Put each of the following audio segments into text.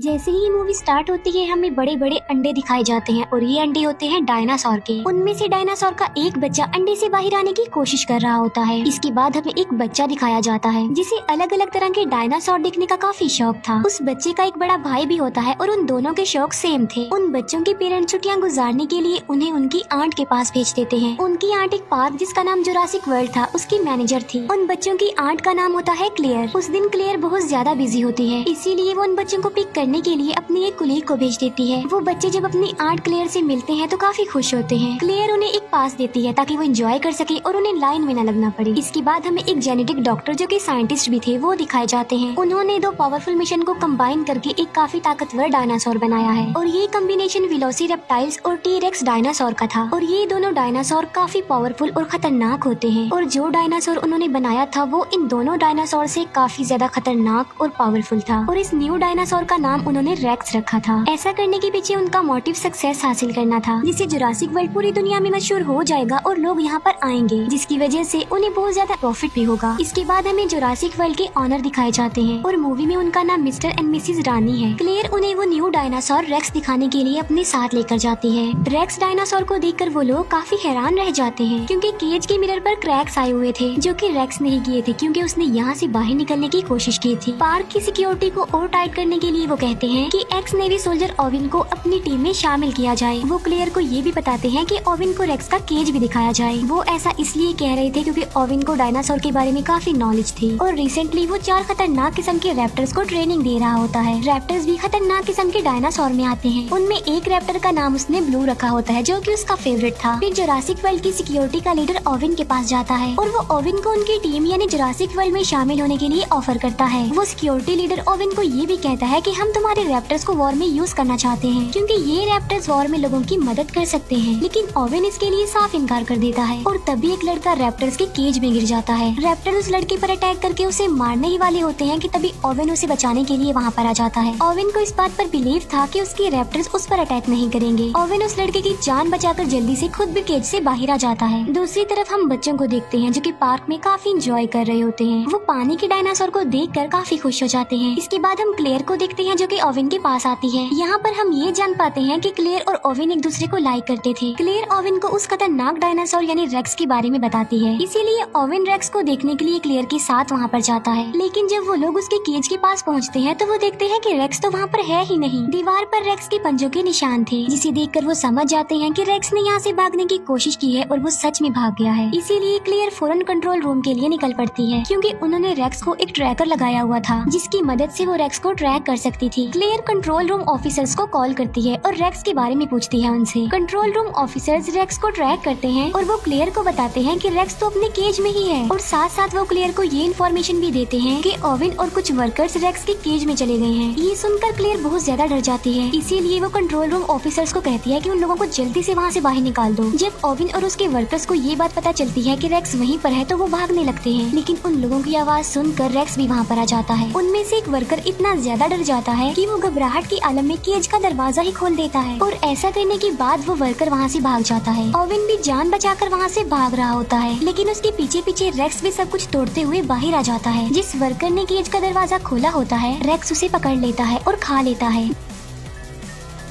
जैसे ही movie start होती है हमें बड़े बड़े अंडे दिखाए जाते हैं और ये अंडे होते हैं डायनासोर के। उनमें से डायनासोर का एक बच्चा अंडे से बाहर आने की कोशिश कर रहा होता है। इसके बाद हमें एक बच्चा दिखाया जाता है जिसे अलग अलग तरह के डायनासोर देखने का काफी शौक था। उस बच्चे का एक बड़ा भाई भी होता है और उन दोनों के शौक सेम थे। उन बच्चों के पेरेंट्स छुट्टियां गुजारने के लिए उन्हें उनकी आंट के पास भेज देते हैं। उनकी आंट एक पार्क जिसका नाम जुरासिक वर्ल्ड था उसकी मैनेजर थी। उन बच्चों की आंट का नाम होता है क्लेयर। उस दिन क्लेयर बहुत ज्यादा बिजी होती है, इसीलिए वो उन बच्चों को पिक करने के लिए अपनी एक कुलीग को भेज देती है। वो बच्चे जब अपनी आंट क्लेयर से मिलते हैं तो काफी खुश होते हैं। क्लेयर उन्हें एक पास देती है ताकि वो एंजॉय कर सके और उन्हें लाइन में न लगना पड़े। इसके बाद हमें एक जेनेटिक डॉक्टर जो कि साइंटिस्ट भी थे वो दिखाए जाते हैं। उन्होंने दो पावरफुल मिशन को कंबाइन करके एक काफी ताकतवर डायनासोर बनाया है और ये कॉम्बिनेशन वेलोसिरैप्टाइल्स और टी-रेक्स डायनासोर का था। और ये दोनों डायनासोर काफी पावरफुल और खतरनाक होते हैं और जो डायनासोर उन्होंने बनाया था वो इन दोनों डायनासोर से काफी ज्यादा खतरनाक और पावरफुल था। और इस न्यू डायनासोर का नाम उन्होंने रेक्स रखा था। ऐसा करने के पीछे उनका मोटिव सक्सेस हासिल करना था, जिससे जुरासिक वर्ल्ड पूरी दुनिया में मशहूर हो जाएगा और लोग यहाँ पर आएंगे, जिसकी वजह से उन्हें बहुत ज्यादा प्रॉफिट भी होगा। इसके बाद हमें जुरासिक वर्ल्ड के ऑनर दिखाए जाते हैं और मूवी में उनका नाम मिस्टर एंड मिसेस रानी है। क्लेयर उन्हें वो न्यू डायनासोर रेक्स दिखाने के लिए अपने साथ लेकर जाती है। रेक्स डायनासोर को देखकर वो लोग काफी हैरान रह जाते हैं क्योंकि केज के मिरर पर क्रैक्स आए हुए थे जो कि रेक्स नहीं किए थे क्योंकि उसने यहाँ से बाहर निकलने की कोशिश की थी। पार्क की सिक्योरिटी को और टाइट करने के लिए वो कहते हैं कि एक्स नेवी सोल्जर ओविन को अपनी टीम में शामिल किया जाए। वो क्लेयर को ये भी बताते हैं कि ओविन को रेक्स का केज भी दिखाया जाए। वो ऐसा इसलिए कह रहे थे क्योंकि ओविन को डायनासोर के बारे में काफी नॉलेज थी और रिसेंटली वो 4 खतरनाक किस्म के रैप्टर्स को ट्रेनिंग दे रहा होता है। रैप्टर्स भी खतरनाक किस्म के डायनासोर में आते हैं। उनमें एक रैप्टर का नाम उसने ब्लू रखा होता है जो कि उसका फेवरेट था। फिर जुरासिक वर्ल्ड की सिक्योरिटी का लीडर ओविन के पास जाता है और वो ओविन को उनकी टीम यानी जुरासिक वर्ल्ड में शामिल होने के लिए ऑफर करता है। वो सिक्योरिटी लीडर ओविन को ये भी कहता है कि हम तुम्हारे रैप्टर्स को वॉर में यूज करना चाहते हैं क्योंकि ये रैप्टर्स वॉर में लोगों की मदद कर सकते हैं। लेकिन ओविन इसके लिए साफ इनकार कर देता है और तभी एक लड़का रैप्टर्स के केज में गिर जाता है। रैप्टर उस लड़के पर अटैक करके उसे मारने ही वाले होते हैं कि तभी ओविन उसे बचाने के लिए वहाँ पर आ जाता है। ओविन को इस बात पर बिलीव था कि उसके रैप्टर्स उस पर अटैक नहीं करेंगे। ओविन उस लड़के की जान बचाकर जल्दी से खुद भी केज से बाहर आ जाता है। दूसरी तरफ हम बच्चों को देखते हैं जो कि पार्क में काफी एंजॉय कर रहे होते हैं। वो पानी के डायनासोर को देखकर काफी खुश हो जाते हैं। इसके बाद हम क्लेयर को देखते हैं जो कि ओविन के पास आती है। यहाँ पर हम ये जान पाते हैं कि क्लेयर और ओविन एक दूसरे को लाइक करते थे। क्लेयर ओविन को उस खतरनाक डायनासोर यानी रेक्स के बारे में बताती है, इसीलिए ओविन रेक्स को देखने के लिए क्लेयर के साथ वहाँ पर जाता है। लेकिन जब वो लोग उसके केज के पास पहुँचते हैं तो वो देखते हैं कि रेक्स तो वहाँ पर है ही नहीं। दीवार पर रेक्स के पंजों के निशान थे, जिसे देखकर वो समझ जाते हैं कि रेक्स ने यहाँ से भागने की कोशिश की है और वो सच में भाग गया है। इसीलिए क्लेयर फौरन कंट्रोल रूम के लिए निकल पड़ती है क्योंकि उन्होंने रेक्स को एक ट्रैकर लगाया हुआ था जिसकी मदद से वो रेक्स को ट्रैक कर सकती थी। क्लेयर कंट्रोल रूम ऑफिसर्स को कॉल करती है और रेक्स के बारे में पूछती है उनसे। कंट्रोल रूम ऑफिसर्स रेक्स को ट्रैक करते हैं और वो क्लेयर को बताते हैं कि रेक्स तो अपने केज में ही है और साथ साथ वो क्लेयर को ये इन्फॉर्मेशन भी देते हैं कि ओविन और कुछ वर्कर्स रेक्स के केज में चले गए हैं। ये सुनकर क्लेयर बहुत ज्यादा डर जाती है, इसीलिए वो कंट्रोल रूम ऑफिसर्स को कहती है कि उन लोगों को जल्दी से वहाँ से बाहर निकाल दो। जब ओविन और उसके वर्कर्स को ये बात पता चलती है कि रेक्स वहीं पर है तो वो भागने लगते हैं, लेकिन उन लोगों की आवाज सुनकर रेक्स भी वहाँ पर आ जाता है। उनमें से एक वर्कर इतना ज्यादा डर जाता है कि वो घबराहट के आलम में केज का दरवाजा ही खोल देता है और ऐसा करने के बाद वो वर्कर वहाँ से भाग जाता है। ओविन भी जान बचाकर वहाँ से भाग रहा होता है, लेकिन उसके पीछे पीछे रेक्स भी सब कुछ तोड़ते हुए बाहर आ जाता है। जिस वर्कर ने केज का दरवाजा खोला होता है रेक्स उसे पकड़ लेता है और खा लेता है।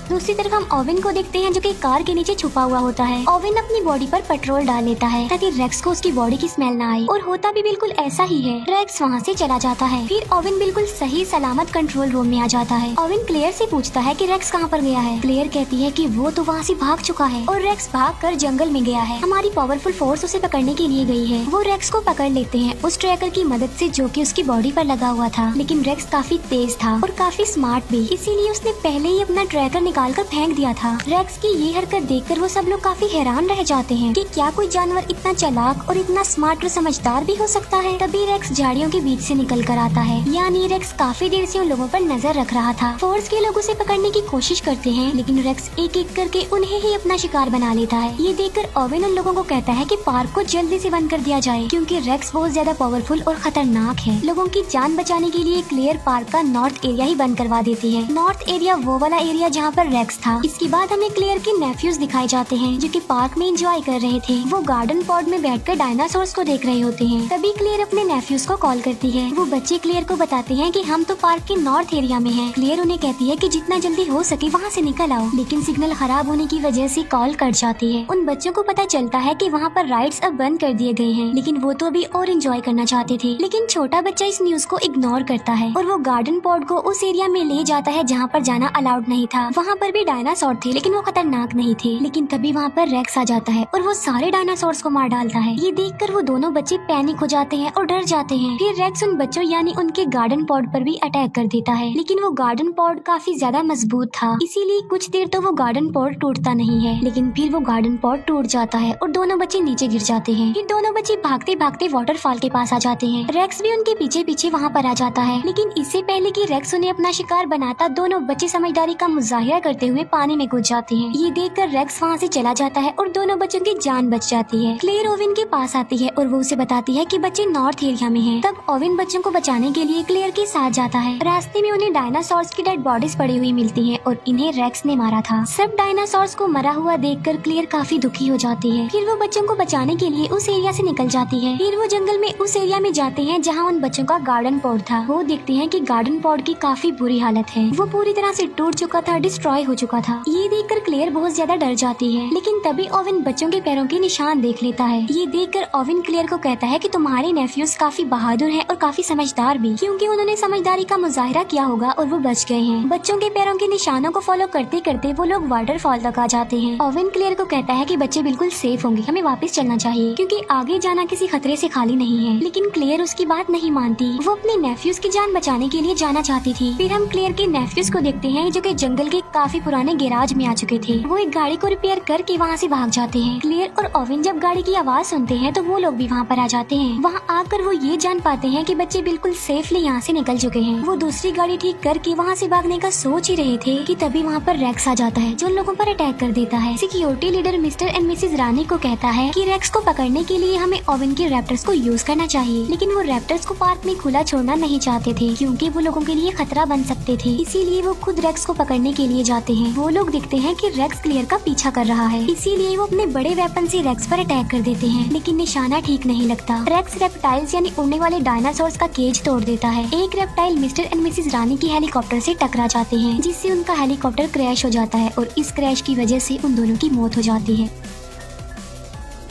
दूसरी तरफ हम ओविन को देखते हैं जो कि कार के नीचे छुपा हुआ होता है। ओविन अपनी बॉडी पर पेट्रोल डाल लेता है ताकि रेक्स को उसकी बॉडी की स्मेल ना आए और होता भी बिल्कुल ऐसा ही है। रेक्स वहाँ से चला जाता है। फिर ओविन बिल्कुल सही सलामत कंट्रोल रूम में आ जाता है। ओविन क्लेयर से पूछता है कि रेक्स कहाँ पर गया है। क्लेयर कहती है कि वो तो वहाँ से भाग चुका है और रेक्स भागकर जंगल में गया है। हमारी पावरफुल फोर्स उसे पकड़ने के लिए गई है। वो रेक्स को पकड़ लेते हैं उस ट्रैकर की मदद से जो कि उसकी बॉडी पर लगा हुआ था, लेकिन रेक्स काफी तेज था और काफी स्मार्ट भी, इसीलिए उसने पहले ही अपना ट्रैकर निकाल कर फेंक दिया था। रेक्स की ये हरकत देखकर वो सब लोग काफी हैरान रह जाते हैं कि क्या कोई जानवर इतना चालाक और इतना स्मार्ट और समझदार भी हो सकता है। तभी रेक्स झाड़ियों के बीच से निकल कर आता है, यानी रेक्स काफी देर से उन लोगों पर नजर रख रहा था। फोर्स के लोग उसे पकड़ने की कोशिश करते हैं, लेकिन रेक्स एक एक करके उन्हें ही अपना शिकार बना लेता है। ये देखकर ओविन उन लोगों को कहता है कि पार्क को जल्दी से बंद कर दिया जाए क्योंकि रेक्स बहुत ज्यादा पावरफुल और खतरनाक है। लोगों की जान बचाने के लिए क्लेयर पार्क का नॉर्थ एरिया ही बंद करवा देती है। नॉर्थ एरिया वो वाला एरिया जहाँ पर पर रेक्स था। इसके बाद हमें क्लेयर के नेफ्यूज दिखाए जाते हैं जो कि पार्क में एंजॉय कर रहे थे। वो गार्डन पॉड में बैठकर डायनासोर्स को देख रहे होते हैं। तभी क्लेयर अपने नेफ्यूज को कॉल करती है। वो बच्चे क्लेयर को बताते हैं कि हम तो पार्क के नॉर्थ एरिया में हैं। क्लेयर उन्हें कहती है कि जितना जल्दी हो सके वहाँ से निकल आओ, लेकिन सिग्नल खराब होने की वजह से कॉल कट जाती है। उन बच्चों को पता चलता है कि वहाँ पर राइड्स अब बंद कर दिए गए हैं, लेकिन वो तो अभी और एंजॉय करना चाहते थे। लेकिन छोटा बच्चा इस न्यूज को इग्नोर करता है और वो गार्डन पॉड को उस एरिया में ले जाता है जहाँ पर जाना अलाउड नहीं था। वहाँ पर भी डायनासोर थे, लेकिन वो खतरनाक नहीं थे। लेकिन तभी वहाँ पर रेक्स आ जाता है और वो सारे डायनासोर्स को मार डालता है। ये देखकर वो दोनों बच्चे पैनिक हो जाते हैं और डर जाते हैं। फिर रेक्स उन बच्चों यानी उनके गार्डन पॉड पर भी अटैक कर देता है, लेकिन वो गार्डन पॉड काफी ज्यादा मजबूत था, इसीलिए कुछ देर तो वो गार्डन पॉड टूटता नहीं है। लेकिन फिर वो गार्डन पॉड टूट जाता है और दोनों बच्चे नीचे गिर जाते हैं। फिर दोनों बच्चे भागते भागते वाटरफॉल के पास आ जाते हैं। रेक्स भी उनके पीछे पीछे वहाँ पर आ जाता है, लेकिन इससे पहले कि रेक्स उन्हें अपना शिकार बनाता, दोनों बच्चे समझदारी का मुजाहिरा करते हुए पानी में कूद जाते हैं। ये देखकर रेक्स वहाँ से चला जाता है और दोनों बच्चों की जान बच जाती है। क्लेयर ओविन के पास आती है और वो उसे बताती है कि बच्चे नॉर्थ एरिया में हैं। तब ओविन बच्चों को बचाने के लिए क्लेयर के साथ जाता है। रास्ते में उन्हें डायनासोर्स की डेड बॉडीज पड़ी हुई मिलती है और इन्हें रेक्स ने मारा था। सब डायनासोर्स को मरा हुआ देखकर क्लेयर काफी दुखी हो जाती है। फिर वो बच्चों को बचाने के लिए उस एरिया से निकल जाती है। फिर वो जंगल में उस एरिया में जाते हैं जहाँ उन बच्चों का गार्डन पॉड था। वो देखते हैं कि गार्डन पॉड की काफी बुरी हालत है, वो पूरी तरह से टूट चुका था, डिस्ट्रॉय हो चुका था। ये देखकर क्लेयर बहुत ज्यादा डर जाती है, लेकिन तभी ओविन बच्चों के पैरों के निशान देख लेता है। ये देखकर ओविन क्लेयर को कहता है कि तुम्हारे नेफ्यूज काफी बहादुर हैं और काफी समझदार भी, क्योंकि उन्होंने समझदारी का मुजाहिरा किया होगा और वो बच गए हैं। बच्चों के पैरों के निशानों को फॉलो करते करते वो लोग वाटरफॉल तक आ जाते हैं। ओविन क्लेयर को कहता है कि बच्चे बिल्कुल सेफ होंगे, हमें वापस चलना चाहिए क्योंकि आगे जाना किसी खतरे से खाली नहीं है। लेकिन क्लेयर उसकी बात नहीं मानती, वो अपने नेफ्यूज की जान बचाने के लिए जाना चाहती थी। फिर हम क्लेयर के नेफ्यूज को देखते हैं जो कि जंगल के काफी पुराने गैराज में आ चुके थे। वो एक गाड़ी को रिपेयर करके वहाँ से भाग जाते हैं। क्लेयर और ओविन जब गाड़ी की आवाज सुनते हैं तो वो लोग भी वहाँ पर आ जाते हैं। वहाँ आकर वो ये जान पाते हैं कि बच्चे बिल्कुल सेफली यहाँ से निकल चुके हैं। वो दूसरी गाड़ी ठीक करके वहाँ से भागने का सोच ही रहे थे कि तभी वहाँ पर रेक्स आ जाता है जो लोगों पर अटैक कर देता है। Security leader Mr and Mrs Rani को कहता है कि रेक्स को पकड़ने के लिए हमें ओविन के रैप्टर्स को यूज करना चाहिए, लेकिन वो रैप्टर्स को पार्क में खुला छोड़ना नहीं चाहते थे क्योंकि वो लोगों के लिए खतरा बन सकते थे। इसीलिए वो खुद रेक्स को पकड़ने के लिए जाते हैं। वो लोग देखते हैं कि रेक्स क्लेयर का पीछा कर रहा है, इसीलिए वो अपने बड़े वेपन से रेक्स पर अटैक कर देते हैं, लेकिन निशाना ठीक नहीं लगता। रेक्स रेप्टाइल्स यानी उड़ने वाले डायनासोर्स का केज तोड़ देता है। एक रेप्टाइल मिस्टर एंड मिसेज रानी की हेलीकॉप्टर से टकरा जाते हैं, जिससे उनका हेलीकॉप्टर क्रैश हो जाता है और इस क्रैश की वजह से उन दोनों की मौत हो जाती है।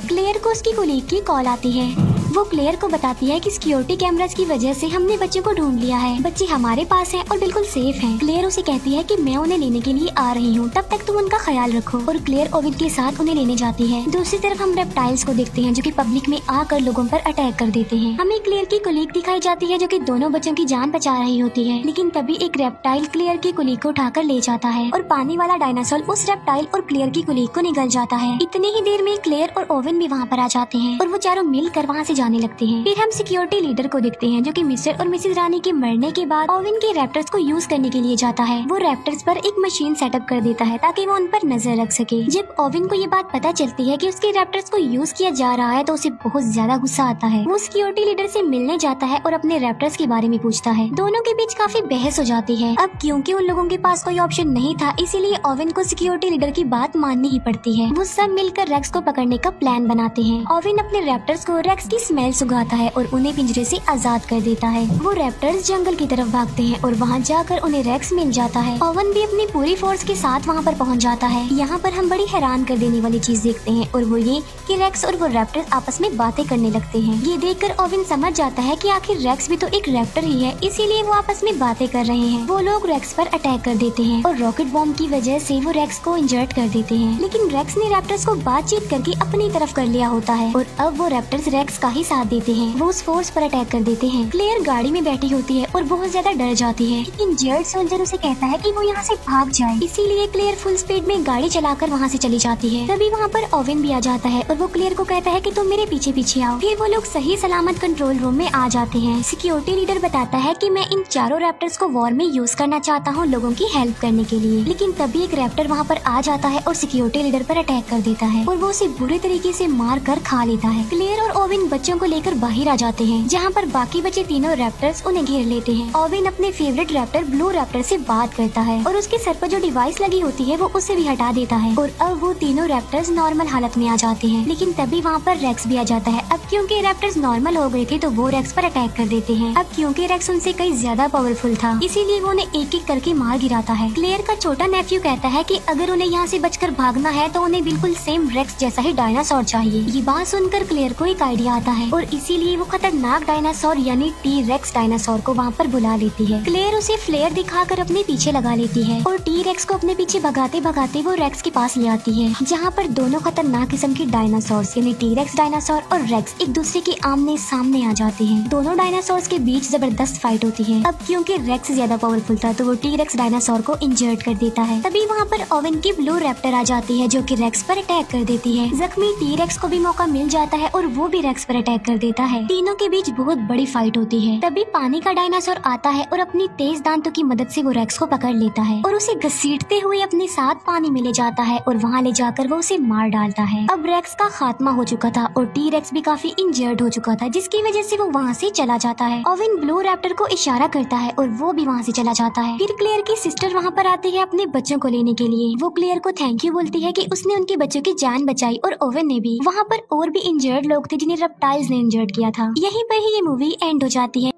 क्लेयर को उसकी कोलीग की कॉल आती है। वो क्लेयर को बताती है कि सिक्योरिटी कैमरास की वजह से हमने बच्चों को ढूंढ लिया है, बच्चे हमारे पास हैं और बिल्कुल सेफ हैं। क्लेयर उसे कहती है कि मैं उन्हें लेने के लिए आ रही हूँ, तब तक तुम उनका ख्याल रखो। और क्लेयर ओविन के साथ उन्हें लेने जाती है। दूसरी तरफ हम रेप्टाइल्स को देखते हैं जो कि पब्लिक में आकर लोगों पर अटैक कर देते हैं। हमें क्लेयर की कोलीग दिखाई जाती है जो कि दोनों बच्चों की जान बचा रही होती है, लेकिन तभी एक रेप्टाइल क्लेयर की कोलीग को उठाकर ले जाता है और पानी वाला डायनासोर उस रेप्टाइल और क्लेयर की कोलीग को निगल जाता है। इतनी ही देर में क्लेयर और ओविन भी वहाँ पर आ जाते हैं और वो चारों मिलकर वहाँ से जाने लगते हैं। फिर हम सिक्योरिटी लीडर को देखते हैं जो कि मिस्टर और मिसेज रानी के मरने के बाद ओविन के रैप्टर्स को यूज करने के लिए जाता है। वो रैप्टर्स पर एक मशीन सेटअप कर देता है ताकि वो उन पर नजर रख सके। जब ओविन को ये बात पता चलती है कि उसके रैप्टर्स को यूज किया जा रहा है तो उसे बहुत ज्यादा गुस्सा आता है। वो सिक्योरिटी लीडर से मिलने जाता है और अपने रैप्टर्स के बारे में पूछता है। दोनों के बीच काफी बहस हो जाती है। अब क्योंकि उन लोगों के पास कोई ऑप्शन नहीं था, इसीलिए ओविन को सिक्योरिटी लीडर की बात माननी ही पड़ती है। वो सब मिलकर रेक्स को पकड़ने का प्लान बनाते हैं। ओविन अपने रैप्टर्स को रेक्स की स्मेल सुंघाता है और उन्हें पिंजरे से आजाद कर देता है। वो रैप्टर्स जंगल की तरफ भागते हैं और वहाँ जाकर उन्हें रेक्स मिल जाता है। ओवन भी अपनी पूरी फोर्स के साथ वहाँ पर पहुँच जाता है। यहाँ पर हम बड़ी हैरान कर देने वाली चीज देखते हैं और वो ये कि रेक्स और वो रैप्टर्स आपस में बातें करने लगते हैं। ये देखकर ओवन समझ जाता है कि आखिर रेक्स भी तो एक रैप्टर ही है, इसीलिए वो आपस में बातें कर रहे हैं। वो लोग रेक्स पर अटैक कर देते हैं और रॉकेट बॉम्ब की वजह से वो रेक्स को इंजर्ड कर देते हैं, लेकिन रेक्स ने रैप्टर्स को बातचीत करके अपनी तरफ कर लिया होता है और अब वो रैप्टर्स रेक्स का ही साथ देते हैं। वो उस फोर्स पर अटैक कर देते हैं। क्लेयर गाड़ी में बैठी होती है और बहुत ज्यादा डर जाती है, लेकिन जेड सोल्जर उसे कहता है कि वो यहाँ से भाग जाए, इसीलिए क्लेयर फुल स्पीड में गाड़ी चलाकर वहाँ से चली जाती है। तभी वहाँ पर ओविन भी आ जाता है और वो क्लेयर को कहता है कि तुम मेरे पीछे पीछे आओ। फिर वो लोग सही सलामत कंट्रोल रूम में आ जाते हैं। सिक्योरिटी लीडर बताता है कि मैं इन चारों रैप्टर्स को वॉर में यूज करना चाहता हूँ लोगों की हेल्प करने के लिए, लेकिन तभी एक रैप्टर वहाँ पर आ जाता है और सिक्योरिटी लीडर पर अटैक कर देता है और वो उसे बुरे तरीके से मार कर खा लेता है। क्लेयर और ओविन बच्चों बच्चों को लेकर बाहर आ जाते हैं, जहाँ पर बाकी बचे तीनों रैप्टर्स उन्हें घेर लेते हैं। ओवेन अपने फेवरेट रैप्टर ब्लू रैप्टर से बात करता है और उसके सर पर जो डिवाइस लगी होती है वो उसे भी हटा देता है और अब वो तीनों रैप्टर्स नॉर्मल हालत में आ जाते हैं। लेकिन तभी वहाँ पर रेक्स भी आ जाता है। अब क्योंकि रैप्टर्स नॉर्मल हो गए थे तो वो रेक्स पर अटैक कर देते हैं। अब क्योंकि रेक्स उनसे कई ज्यादा पावरफुल था, इसीलिए वो उन्हें एक एक करके मार गिराता है। क्लेयर का छोटा नेफ्यू कहता है कि अगर उन्हें यहाँ से बचकर भागना है तो उन्हें बिल्कुल सेम रेक्स जैसा ही डायनासोर चाहिए। ये बात सुनकर क्लेयर को एक आइडिया आता है और इसीलिए वो खतरनाक डायनासोर यानी टी रेक्स डायनासोर को वहाँ पर बुला लेती है। क्लेयर उसे फ्लेयर दिखाकर अपने पीछे लगा लेती है और टी रेक्स को अपने पीछे भगाते भगाते वो रेक्स के पास ले आती है, जहाँ पर दोनों खतरनाक किस्म की डायनासोर यानी टी रेक्स डायनासोर और रेक्स एक दूसरे के आमने सामने आ जाते हैं। दोनों डायनासोर के बीच जबरदस्त फाइट होती है। अब क्योंकि रेक्स ज्यादा पावरफुल था तो वो टी रेक्स डायनासोर को इंजर्ड कर देता है। तभी वहाँ पर ओवेन की ब्लू रैप्टर आ जाती है जो कि रेक्स पर अटैक कर देती है। जख्मी टी रेक्स को भी मौका मिल जाता है और वो भी रेक्स पर अटैक कर देता है। तीनों के बीच बहुत बड़ी फाइट होती है। तभी पानी का डायनासोर आता है और अपनी तेज दांतों की मदद से वो रेक्स को पकड़ लेता है और उसे घसीटते हुए अपने साथ पानी में ले जाता है और वहाँ ले जाकर वो उसे मार डालता है। अब रेक्स का खात्मा हो चुका था और टी रेक्स भी काफी इंजर्ड हो चुका था, जिसकी वजह से वो वहाँ से चला जाता है। ओवेन ब्लू रैप्टर को इशारा करता है और वो भी वहाँ से चला जाता है। फिर क्लेयर की सिस्टर वहाँ पर आती है अपने बच्चों को लेने के लिए। वो क्लेयर को थैंक यू बोलती है कि उसने उनके बच्चों की जान बचाई और ओवेन ने भी। वहाँ पर और भी इंजर्ड लोग थे जिन्हें रेप्टाइल्स ने इंजर्ड किया था। यहीं पर ही ये मूवी एंड हो जाती है।